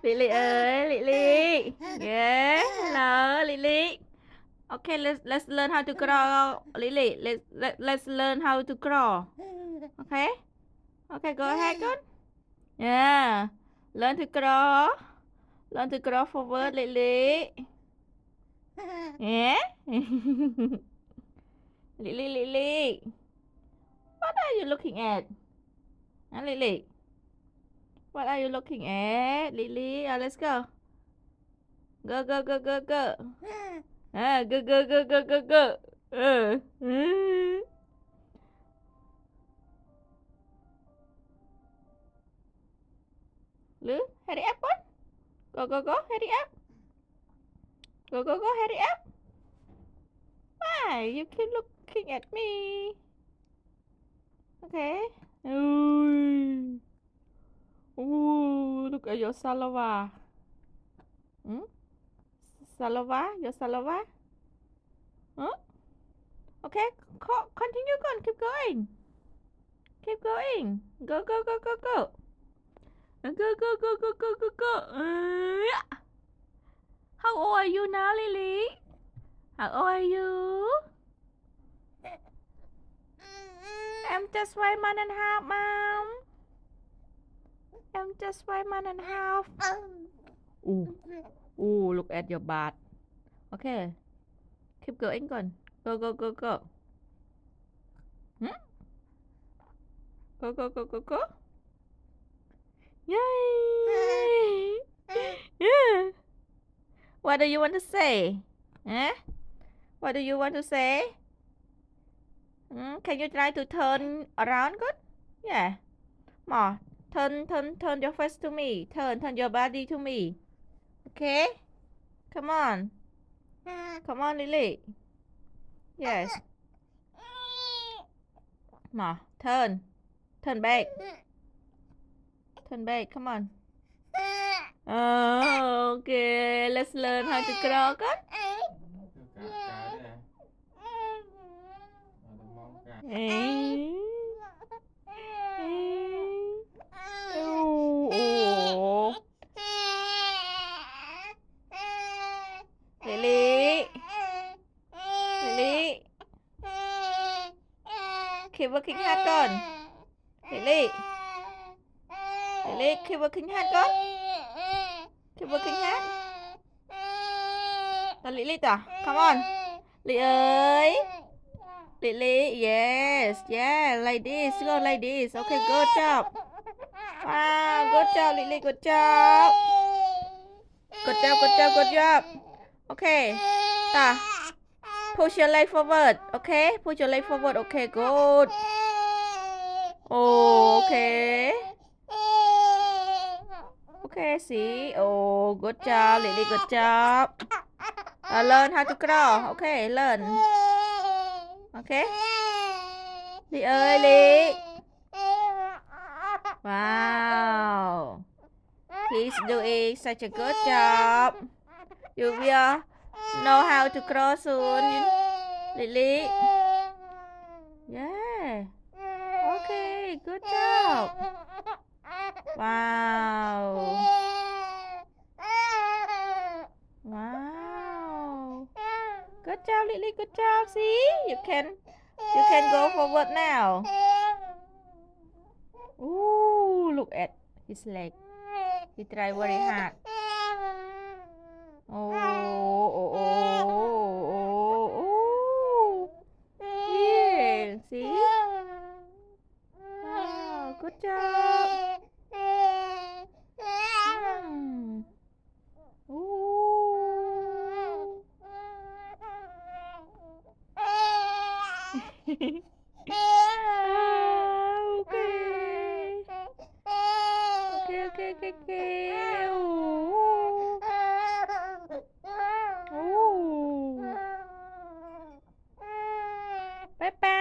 Lily ơi, Lily. Yeah, hello, Lily. Okay, let's learn how to crawl, Lily. Let's learn how to crawl. Okay? Okay, go ahead, good. Yeah. Learn to crawl. Learn to crawl forward, Lily. Yeah? Lily. What are you looking at? Lily. What are you looking at? Lily, let's go. Go. Go. Lily, hurry up, one. Go, hurry up. Go, hurry up. Why? You keep looking at me. Okay. Ooh. Ooh, look at your saliva. Hmm? Saliva? Your saliva? Huh? Okay, continue on. Keep going. Keep going. Go. Go. Go. How old are you now, Lily? How old are you? I'm just 1 month and a half, Mom. I'm just 1 month and a half. Ooh, look at your butt. Okay. Keep going on. Go. Hmm? Go. Yay! Yeah. What do you want to say? Huh? What do you want to say? Can you try to turn around good? Yeah. More. Turn your face to me. Turn your body to me. Okay? Come on. Come on, Lily. Yes. More. Turn back. Turn back. Come on. Oh, okay. Let's learn how to crawl good. Hey. Oh. Lily. Lily. Keep working hard con. Lily. Lily, keep working hard con. Keep working hard. Lily ta. Come on. Lily ơi. Lily, yes. Yeah, like this. Go like this. Okay, good job. Wow, good job, Lily. Good job. Good job. Okay. Ta. Push your leg forward. Okay. Push your leg forward. Okay, good. Oh, okay. Okay, see. Oh, good job, Lily. Good job. Learn how to crawl. Okay, learn. Okay. Lily ơi, Lily. Wow. He's doing such a good job. You will know how to crawl soon, Lily. Yeah. Okay, good job. Wow. Wow. Good job, Lily. Good job. See, you can go forward now. Ooh, look at his leg. He tried very hard. Oh. Yeah, see? Wow, good job. Mm. Ooh. Okay. Okay. Ooh. Ooh. Bye bye.